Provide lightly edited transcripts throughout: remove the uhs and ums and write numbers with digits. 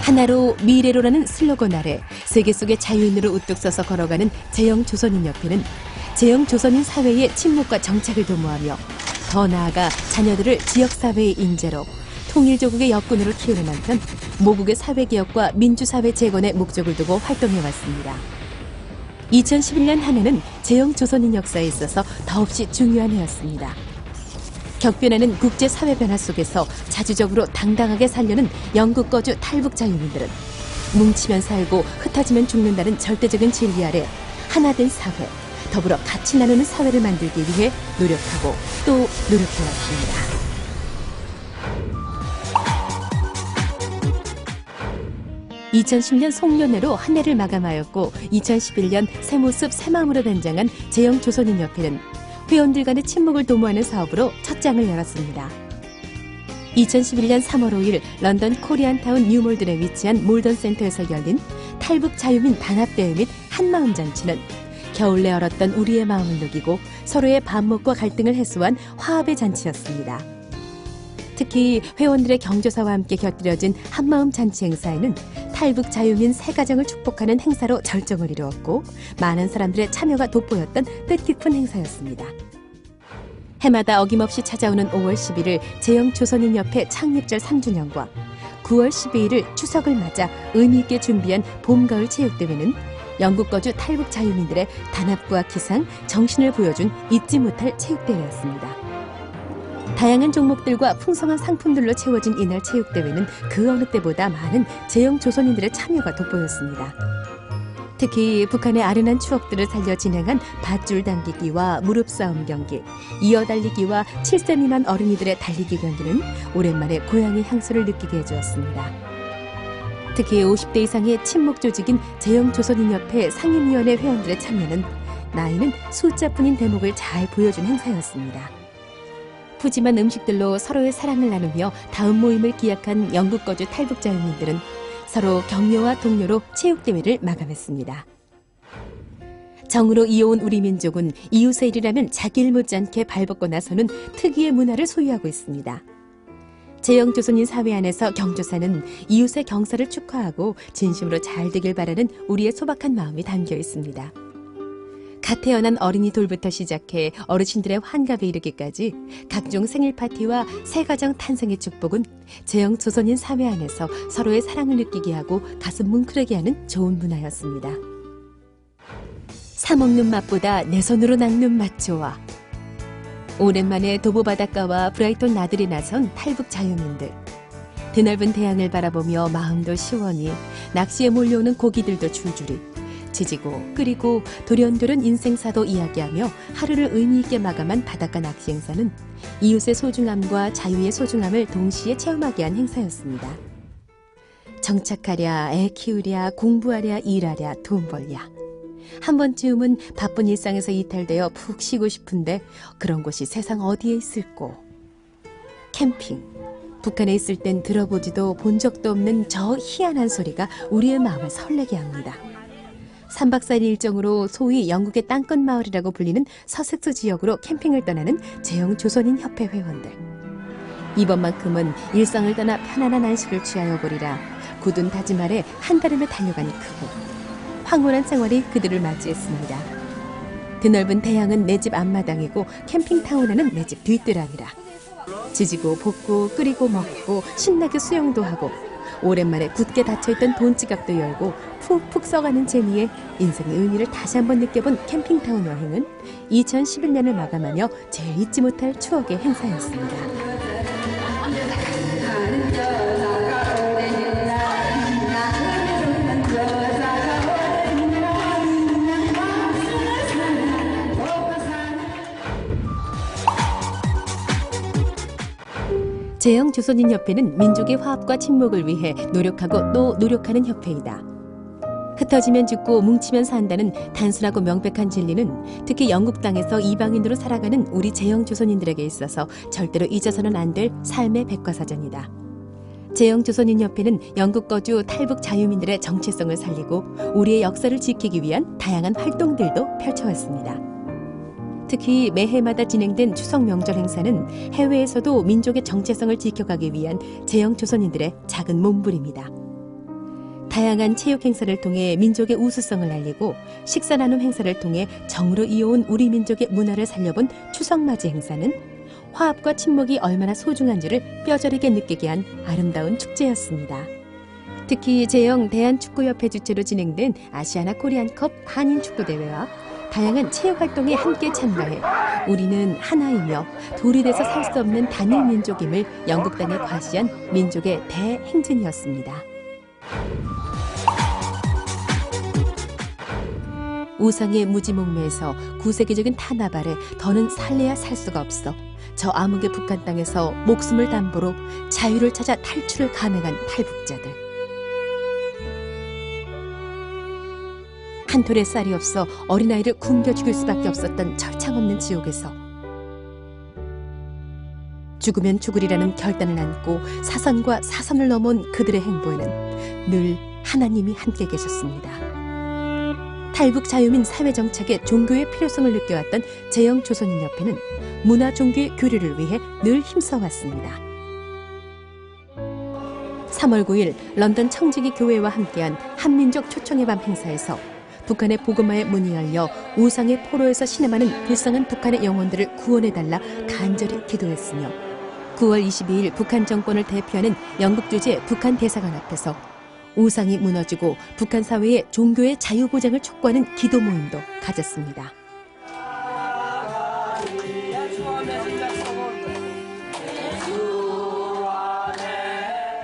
하나로 미래로라는 슬로건 아래 세계 속의 자유인으로 우뚝 서서 걸어가는 제영조선인협회는 제영조선인 사회의 침묵과 정착을 도모하며 더 나아가 자녀들을 지역사회의 인재로 통일조국의 역군으로 키우는 한편 모국의 사회개혁과 민주사회 재건의 목적을 두고 활동해왔습니다. 2011년 한 해는 제영조선인 역사에 있어서 더없이 중요한 해였습니다. 격변하는 국제사회 변화 속에서 자주적으로 당당하게 살려는 영국 거주 탈북 자유민들은 뭉치면 살고 흩어지면 죽는다는 절대적인 진리 아래 하나된 사회, 더불어 같이 나누는 사회를 만들기 위해 노력하고 또 노력해왔습니다. 2010년 송년회로 한 해를 마감하였고 2011년 새 모습 새 마음으로 단장한 제영조선인협회는 회원들 간의 친목을 도모하는 사업으로 첫 장을 열었습니다. 2011년 3월 5일 런던 코리안타운 뉴몰든에 위치한 몰던 센터에서 열린 탈북 자유민 단합대회 및 한마음잔치는 겨울내 얼었던 우리의 마음을 녹이고 서로의 반목과 갈등을 해소한 화합의 잔치였습니다. 특히 회원들의 경조사와 함께 곁들여진 한마음 잔치 행사에는 탈북 자유민 세 가정을 축복하는 행사로 절정을 이루었고 많은 사람들의 참여가 돋보였던 뜻깊은 행사였습니다. 해마다 어김없이 찾아오는 5월 11일 제영조선인협회 창립절 3주년과 9월 12일을 추석을 맞아 의미 있게 준비한 봄, 가을 체육대회는 영국 거주 탈북 자유민들의 단합과 기상, 정신을 보여준 잊지 못할 체육대회였습니다. 다양한 종목들과 풍성한 상품들로 채워진 이날 체육대회는 그 어느 때보다 많은 제영조선인들의 참여가 돋보였습니다. 특히 북한의 아련한 추억들을 살려 진행한 밧줄 당기기와 무릎 싸움 경기, 이어 달리기와 7세 미만 어린이들의 달리기 경기는 오랜만에 고향의 향수를 느끼게 해주었습니다. 특히 50대 이상의 친목 조직인 제영조선인협회 상임위원회 회원들의 참여는 나이는 숫자뿐인 대목을 잘 보여준 행사였습니다. 푸짐한 음식들로 서로의 사랑을 나누며 다음 모임을 기약한 영국 거주 탈북 자유민들은 서로 격려와 동료로 체육대회를 마감했습니다. 정으로 이어온 우리 민족은 이웃의 일이라면 자기 일 못지않게 발벗고 나서는 특유의 문화를 소유하고 있습니다. 제영조선인 사회 안에서 경조사는 이웃의 경사를 축하하고 진심으로 잘 되길 바라는 우리의 소박한 마음이 담겨 있습니다. 갓 태어난 어린이 돌부터 시작해 어르신들의 환갑에 이르기까지 각종 생일 파티와 새 가정 탄생의 축복은 제영조선인 사회 안에서 서로의 사랑을 느끼게 하고 가슴 뭉클하게 하는 좋은 문화였습니다. 사 먹는 맛보다 내 손으로 낚는 맛 좋아. 오랜만에 도보 바닷가와 브라이톤 나들이 나선 탈북 자유민들. 드넓은 태양을 바라보며 마음도 시원히 낚시에 몰려오는 고기들도 줄줄이 지지고 끓이고 돌연돌연 인생사도 이야기하며 하루를 의미 있게 마감한 바닷가 낚시 행사는 이웃의 소중함과 자유의 소중함을 동시에 체험하게 한 행사였습니다. 정착하랴, 애 키우랴, 공부하랴, 일하랴, 돈 벌랴. 한 번쯤은 바쁜 일상에서 이탈되어 푹 쉬고 싶은데 그런 곳이 세상 어디에 있을꼬. 캠핑. 북한에 있을 땐 들어보지도 본 적도 없는 저 희한한 소리가 우리의 마음을 설레게 합니다. 3박 4일 일정으로 소위 영국의 땅끝 마을이라고 불리는 서섹스 지역으로 캠핑을 떠나는 제영조선인 협회 회원들. 이번만큼은 일상을 떠나 편안한 안식을 취하여 보리라 굳은 다짐 아래 한달음에 달려가니 크고 황홀한 생활이 그들을 맞이했습니다. 드넓은 태양은 내 집 앞마당이고 캠핑타운에는 내 집 뒷뜰안이라. 지지고 볶고 끓이고 먹고 신나게 수영도 하고 오랜만에 굳게 닫혀있던 돈지갑도 열고 푹푹 써가는 재미에 인생의 의미를 다시 한번 느껴본 캠핑타운 여행은 2011년을 마감하며 제일 잊지 못할 추억의 행사였습니다. 제영조선인협회는 민족의 화합과 친목을 위해 노력하고 또 노력하는 협회이다. 흩어지면 죽고 뭉치면 산다는 단순하고 명백한 진리는 특히 영국 땅에서 이방인으로 살아가는 우리 제영조선인들에게 있어서 절대로 잊어서는 안 될 삶의 백과사전이다. 제영조선인협회는 영국 거주 탈북 자유민들의 정체성을 살리고 우리의 역사를 지키기 위한 다양한 활동들도 펼쳐왔습니다. 특히 매해마다 진행된 추석 명절 행사는 해외에서도 민족의 정체성을 지켜가기 위한 제영조선인들의 작은 몸부림이다. 다양한 체육 행사를 통해 민족의 우수성을 알리고 식사 나눔 행사를 통해 정으로 이어온 우리 민족의 문화를 살려본 추석맞이 행사는 화합과 친목이 얼마나 소중한지를 뼈저리게 느끼게 한 아름다운 축제였습니다. 특히 제0 대한축구협회 주최로 진행된 아시아나 코리안컵 한인축구대회와 다양한 체육활동에 함께 참가해 우리는 하나이며 돌이 돼서 살 수 없는 단일 민족임을 영국 땅에 과시한 민족의 대행진이었습니다. 우상의 무지몽매에서 구세계적인 탄압 아래 더는 살래야 살 수가 없어 저 암흑의 북한 땅에서 목숨을 담보로 자유를 찾아 탈출을 감행한 탈북자들. 한 톨의 쌀이 없어 어린아이를 굶겨 죽일 수밖에 없었던 철창 없는 지옥에서 죽으면 죽으리라는 결단을 안고 사선과 사선을 넘어온 그들의 행보에는 늘 하나님이 함께 계셨습니다. 탈북 자유민 사회정착에 종교의 필요성을 느껴왔던 제0 조선인협회는 문화 종교의 교류를 위해 늘 힘써왔습니다. 3월 9일 런던 청지기 교회와 함께한 한민족 초청의 밤 행사에서 북한의 복음화의 문이 열려 우상의 포로에서 신음하는 불쌍한 북한의 영혼들을 구원해달라 간절히 기도했으며 9월 22일 북한 정권을 대표하는 영국 주재 북한 대사관 앞에서 우상이 무너지고 북한 사회의 종교의 자유 보장을 촉구하는 기도 모임도 가졌습니다.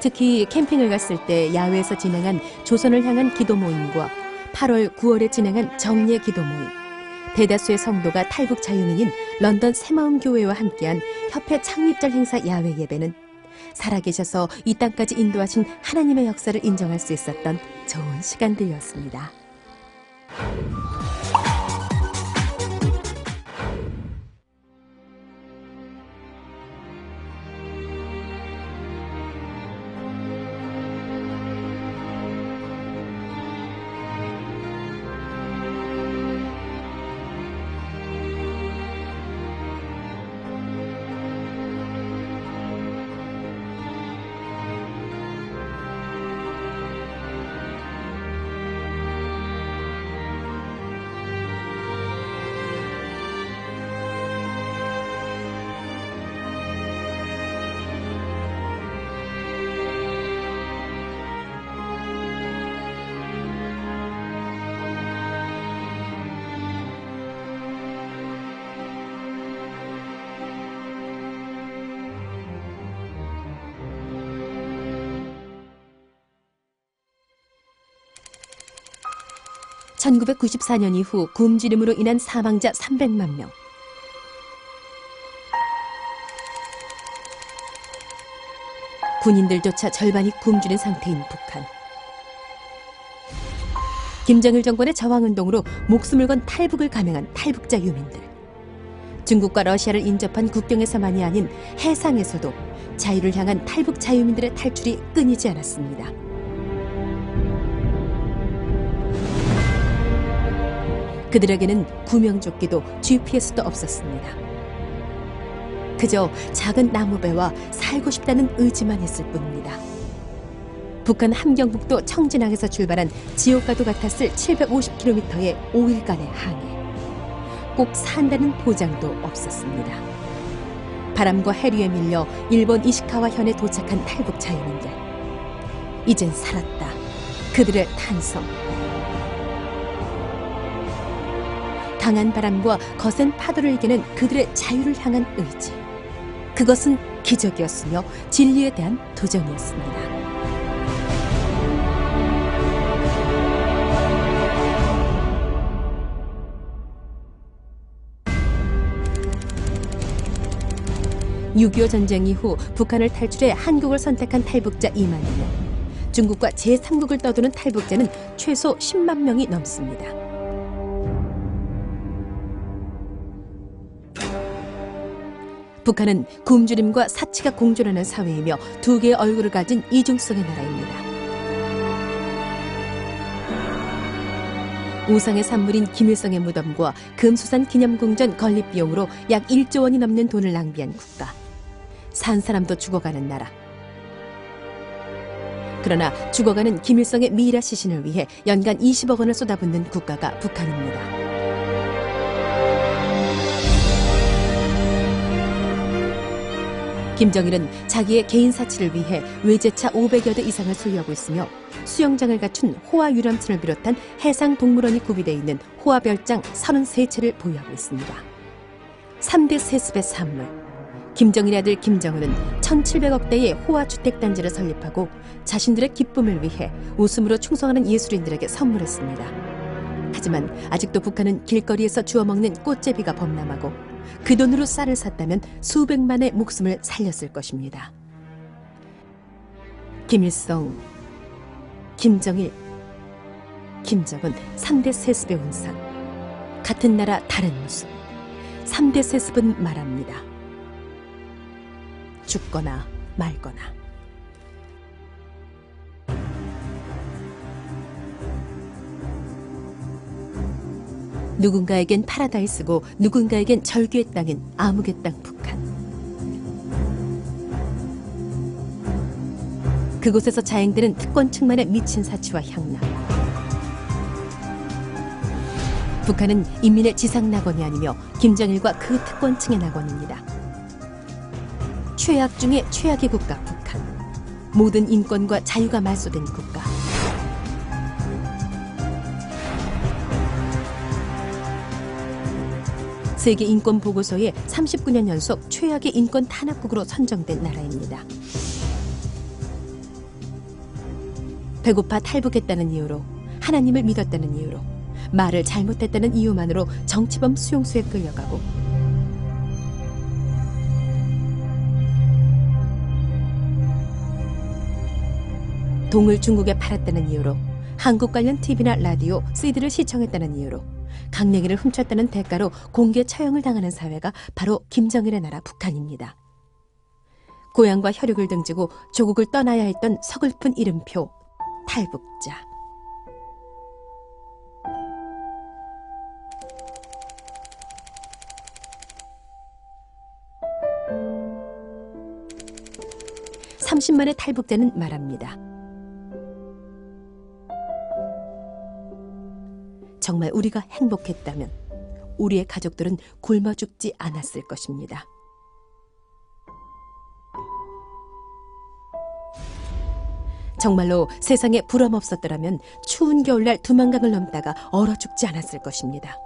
특히 캠핑을 갔을 때 야외에서 진행한 조선을 향한 기도 모임과 8월, 9월에 진행한 정례 기도 모임, 대다수의 성도가 탈북 자유민인 런던 새마음 교회와 함께한 협회 창립절 행사 야외 예배는 살아계셔서 이 땅까지 인도하신 하나님의 역사를 인정할 수 있었던 좋은 시간들이었습니다. (1994년) 이후 굶주림으로 인한 사망자 300만 명. 군인들조차 절반이 굶주린 상태인 북한. 김정일 정권의 저항운동으로 목숨을 건 탈북을 감행한 탈북자 유민들. 중국과 러시아를 인접한 국경에서만이 아닌 해상에서도 자유를 향한 탈북 자유민들의 탈출이 끊이지 않았습니다. 그들에게는 구명조끼도 GPS도 없었습니다. 그저 작은 나무배와 살고 싶다는 의지만 있을 뿐입니다. 북한 함경북도 청진항에서 출발한 지옥과도 같았을 750km의 5일간의 항해. 꼭 산다는 보장도 없었습니다. 바람과 해류에 밀려 일본 이시카와 현에 도착한 탈북 자유민들. 이젠 살았다. 그들의 탄성. 강한 바람과 거센 파도를 이기는 그들의 자유를 향한 의지. 그것은 기적이었으며 진리에 대한 도전이었습니다. (6.25) 전쟁 이후 북한을 탈출해 한국을 선택한 탈북자 2만 명. 중국과 제3국을 떠도는 탈북자는 최소 10만 명이 넘습니다. 북한은 굶주림과 사치가 공존하는 사회이며 두 개의 얼굴을 가진 이중성의 나라입니다. 우상의 산물인 김일성의 무덤과 금수산 기념궁전 건립 비용으로 약 1조 원이 넘는 돈을 낭비한 국가. 산 사람도 죽어가는 나라. 그러나 죽어가는 김일성의 미이라 시신을 위해 연간 20억 원을 쏟아붓는 국가가 북한입니다. 김정일은 자기의 개인 사치를 위해 외제차 500여 대 이상을 소유하고 있으며 수영장을 갖춘 호화 유람선을 비롯한 해상 동물원이 구비되어 있는 호화별장 33채를 보유하고 있습니다. 3대 세습의 산물. 김정일의 아들 김정은은 1700억대의 호화 주택단지를 설립하고 자신들의 기쁨을 위해 웃음으로 충성하는 예술인들에게 선물했습니다. 하지만 아직도 북한은 길거리에서 주워먹는 꽃제비가 범람하고 그 돈으로 쌀을 샀다면 수백만의 목숨을 살렸을 것입니다. 김일성, 김정일, 김정은 3대 세습의 운상. 같은 나라 다른 모습. 3대 세습은 말합니다. 죽거나 말거나. 누군가에겐 파라다이스고 누군가에겐 절규의 땅인 암흑의 땅 북한. 그곳에서 자행되는 특권층만의 미친 사치와 향락. 북한은 인민의 지상 낙원이 아니며 김정일과 그 특권층의 낙원입니다. 최악 중에 최악의 국가 북한. 모든 인권과 자유가 말소된 국가. 세계인권보고서에 39년 연속 최악의 인권 탄압국으로 선정된 나라입니다. 배고파 탈북했다는 이유로, 하나님을 믿었다는 이유로, 말을 잘못했다는 이유만으로 정치범 수용소에 끌려가고, 동을 중국에 팔았다는 이유로, 한국 관련 TV나 라디오, CD를 시청했다는 이유로, 강냉이를 훔쳤다는 대가로 공개 처형을 당하는 사회가 바로 김정일의 나라 북한입니다. 고향과 혈육을 등지고 조국을 떠나야 했던 서글픈 이름표, 탈북자. (30만의) 탈북자는 말합니다. 정말 우리가 행복했다면 우리의 가족들은 굶어 죽지 않았을 것입니다. 정말로 세상에 불엄 없었더라면 추운 겨울날 두만강을 넘다가 얼어 죽지 않았을 것입니다.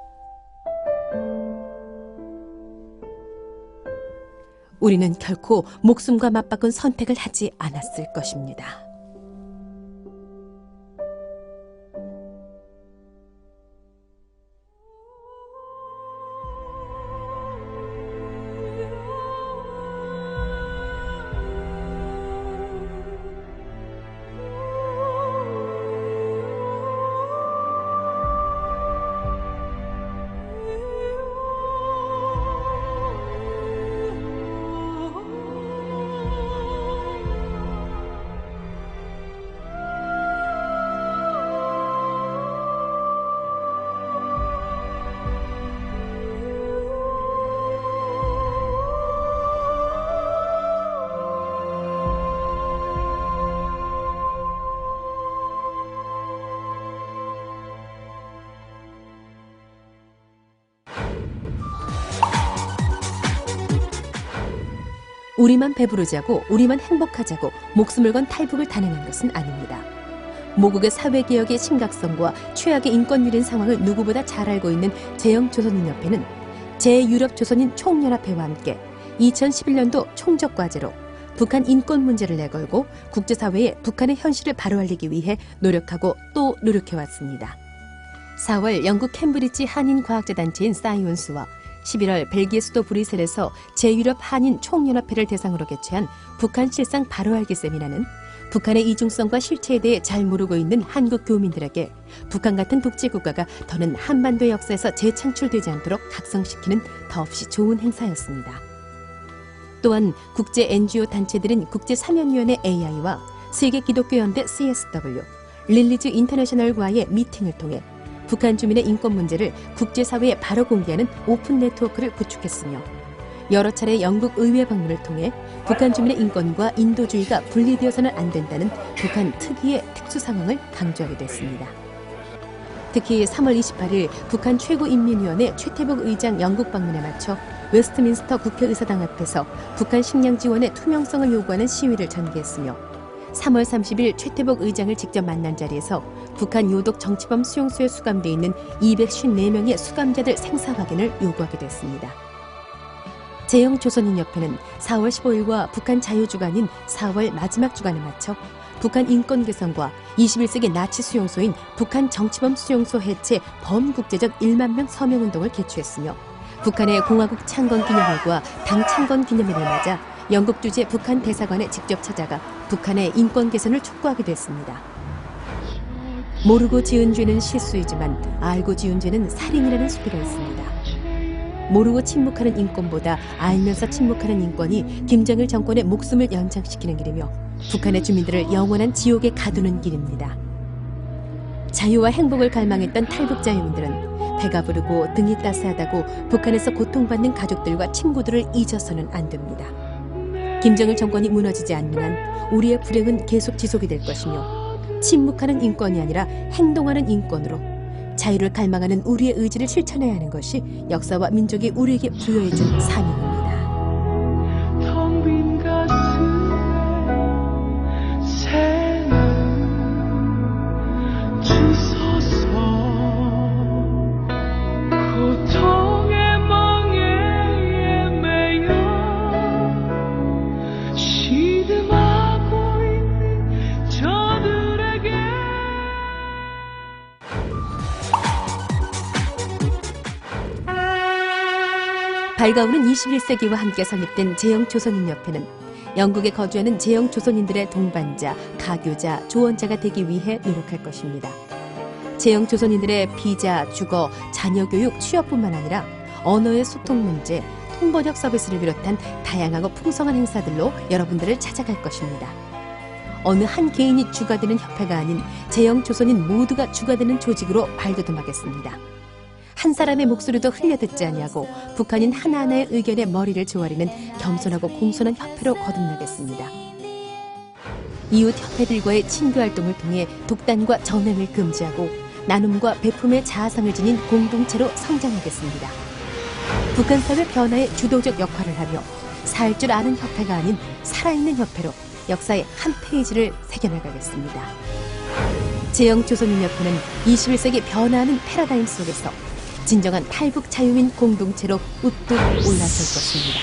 우리는 결코 목숨과 맞바꾼 선택을 하지 않았을 것입니다. 우리만 배부르자고 우리만 행복하자고 목숨을 건 탈북을 단행한 것은 아닙니다. 모국의 사회개혁의 심각성과 최악의 인권유린 상황을 누구보다 잘 알고 있는 제영조선인협회는 제유럽조선인 총연합회와 함께 2011년도 총적과제로 북한 인권 문제를 내걸고 국제사회에 북한의 현실을 바로 알리기 위해 노력하고 또 노력해왔습니다. 4월 영국 캠브리지 한인과학자단체인 사이언스와 11월 벨기에 수도 브뤼셀에서 제유럽 한인 총연합회를 대상으로 개최한 북한 실상 바로 알기 세미나는 북한의 이중성과 실체에 대해 잘 모르고 있는 한국 교민들에게 북한 같은 독재국가가 더는 한반도 역사에서 재창출되지 않도록 각성시키는 더없이 좋은 행사였습니다. 또한 국제 NGO 단체들인 국제사면위원회 AI와 세계기독교연대 CSW, 릴리즈 인터내셔널과의 미팅을 통해 북한 주민의 인권 문제를 국제사회에 바로 공개하는 오픈 네트워크를 구축했으며 여러 차례 영국 의회 방문을 통해 북한 주민의 인권과 인도주의가 분리되어서는 안 된다는 북한 특유의 특수 상황을 강조하게 됐습니다. 특히 3월 28일 북한 최고인민위원회 최태복 의장 영국 방문에 맞춰 웨스트민스터 국회의사당 앞에서 북한 식량 지원의 투명성을 요구하는 시위를 전개했으며 3월 30일 최태복 의장을 직접 만난 자리에서 북한 요독 정치범 수용소에 수감돼 있는 254명의 수감자들 생사 확인을 요구하게 됐습니다. 제영조선인협회는 4월 15일과 북한 자유주간인 4월 마지막 주간에 맞춰 북한 인권 개선과 21세기 나치 수용소인 북한 정치범 수용소 해체 범국제적 1만 명 서명운동을 개최했으며 북한의 공화국 창건 기념일과 당 창건 기념일을 맞아 영국 주재 북한 대사관에 직접 찾아가 북한의 인권 개선을 촉구하게 됐습니다. 모르고 지은 죄는 실수이지만 알고 지은 죄는 살인이라는 수비가 있습니다. 모르고 침묵하는 인권보다 알면서 침묵하는 인권이 김정일 정권의 목숨을 연장시키는 길이며 북한의 주민들을 영원한 지옥에 가두는 길입니다. 자유와 행복을 갈망했던 탈북 자유민들은 배가 부르고 등이 따스하다고 북한에서 고통받는 가족들과 친구들을 잊어서는 안 됩니다. 김정일 정권이 무너지지 않는 한 우리의 불행은 계속 지속이 될 것이며 침묵하는 인권이 아니라 행동하는 인권으로 자유를 갈망하는 우리의 의지를 실천해야 하는 것이 역사와 민족이 우리에게 부여해준 사명입니다. 텅 빈 가슴에 새는 주소서 고통의 멍에에 매여 시름하고 있는 저들에게 밝아오는 21세기와 함께 설립된 제영조선인협회는 영국에 거주하는 제영조선인들의 동반자, 가교자, 조언자가 되기 위해 노력할 것입니다. 제영조선인들의 비자, 주거, 자녀교육, 취업뿐만 아니라 언어의 소통 문제, 통번역 서비스를 비롯한 다양하고 풍성한 행사들로 여러분들을 찾아갈 것입니다. 어느 한 개인이 주가 되는 협회가 아닌 제영조선인 모두가 주가 되는 조직으로 발돋움하겠습니다. 한 사람의 목소리도 흘려듣지 아니하고 북한인 하나하나의 의견에 머리를 조아리는 겸손하고 공손한 협회로 거듭나겠습니다. 이웃 협회들과의 친교 활동을 통해 독단과 전횡을 금지하고 나눔과 베품의 자아상을 지닌 공동체로 성장하겠습니다. 북한 사회 변화의 주도적 역할을 하며 살 줄 아는 협회가 아닌 살아있는 협회로 역사의 한 페이지를 새겨나가겠습니다. 제영조선인협회는 21세기 변화하는 패러다임 속에서 진정한 탈북 자유민 공동체로 우뚝 올라설 것입니다.